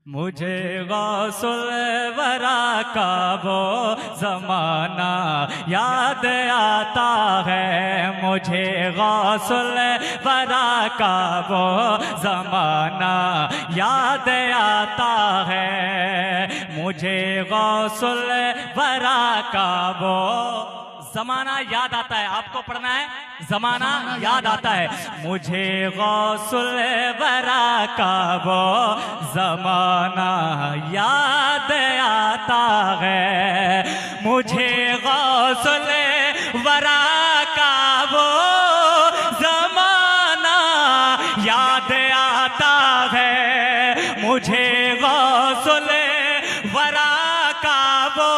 मुझे गौसुल वरा का वो ज़माना याद आता है। मुझे गौसुल वरा का वो ज़माना याद आता है। मुझे गौसुल वरा का वो ज़माना याद आता है। आपको पढ़ना है, ज़माना याद आता है। मुझे गौसुल वरा का वो ज़माना याद आता है। मुझे गौसुल वरा का वो ज़माना याद आता है। मुझे गौसुल वरा का वो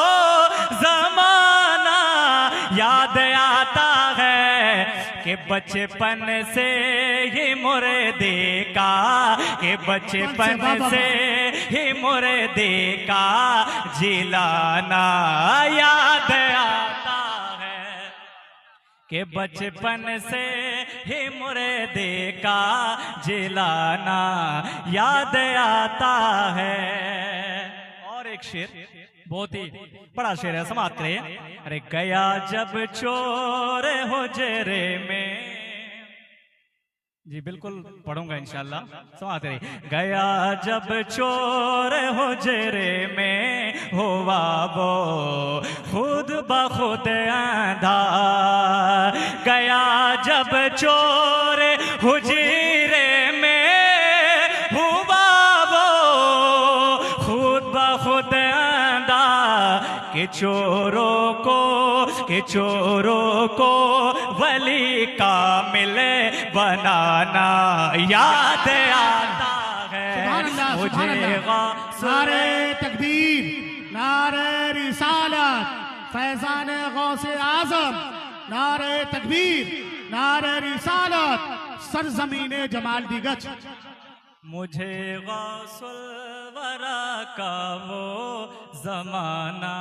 ज़माना याद आता है कि बचपन से ही मुर्दे का, कि बचपन से ही मुर्दे का जिलाना याद आता है। कि बचपन से ही मुर्दे का जिलाना याद आता है। और एक शेर बहुत ही बड़ा शेर है, समाप्त करें। अरे गया जब चोर हुजरे में, जी बिल्कुल पढ़ूंगा इंशाल्लाह, समाप्त करें। गया जब चोर हुजरे में हुआ वो खुद बखुद आंधा। गया जब चोर हुजरे में हुआ वो खुद बखुद कि चोरों को वली कामिल बनाना याद आता है। मुझे नारे तकबीर, नारे रिसालत, फैज़ान गौसे आज़म, नारे तकबीर, नारे रिसालत, सरज़मीने जमाल दी गज। मुझे गौसुल वरा का वो ज़माना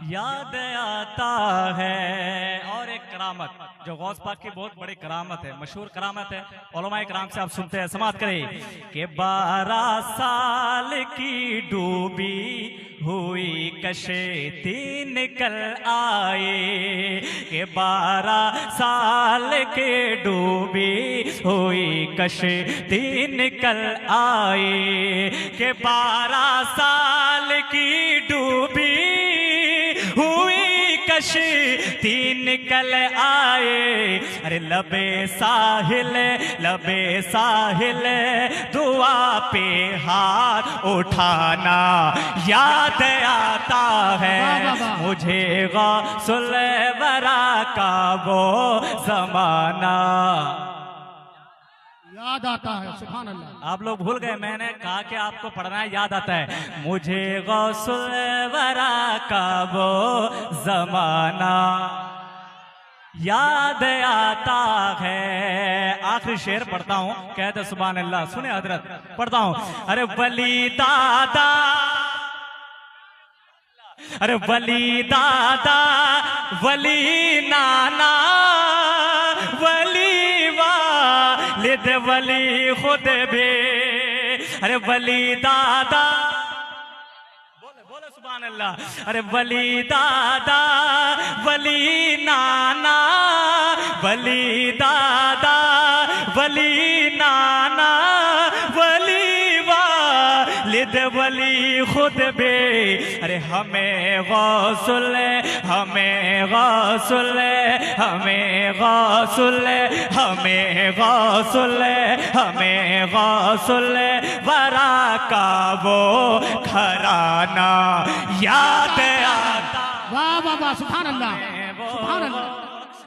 याद आता है। और एक करामत जो गौस पाक की बहुत बड़ी करामत है, मशहूर करामत है, उलमाए कराम से आप सुनते हैं, समाप्त करें। कि 12 साल की डूबी हुई कश्ती निकल आए। कि 12 साल के डूबी हुई कश्ती निकल आए। कि 12 साल की डूबी हुई कश्ती निकल आए। अरे लबे साहिल दुआ पे हाथ उठाना याद आता है। मुझे गौसुल वरा का वो ज़माना याद आता है। सुभान अल्लाह। आप लोग भूल गए, मैंने कहा कि आपको पढ़ना है, याद आता है। मुझे गौसुल वरा का वो ज़माना याद आता है। आखिरी शेर पढ़ता हूँ, कहते सुभान अल्लाह, सुने हजरत, पढ़ता हूँ। अरे वली दादा, अरे वली दादा, वली नाना, वली वालिद, वली खुद भी। अरे वली दादा, बोले सुभान अल्लाह। अरे वली दादा, वली नाना, वली दादा, वली नाना, वली वालिद, वली खुद भी। अरे हमें गौसुल, हमें गौसुल, हमें गौसुल, हमें गौसुल, हमें गौसुल वरा का वो घराना याद आता। वाह वाह वाह, सुभान अल्लाह, सुभान अल्लाह।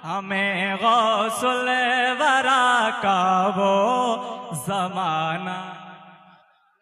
हमें गौसुल वरा का वो ज़माना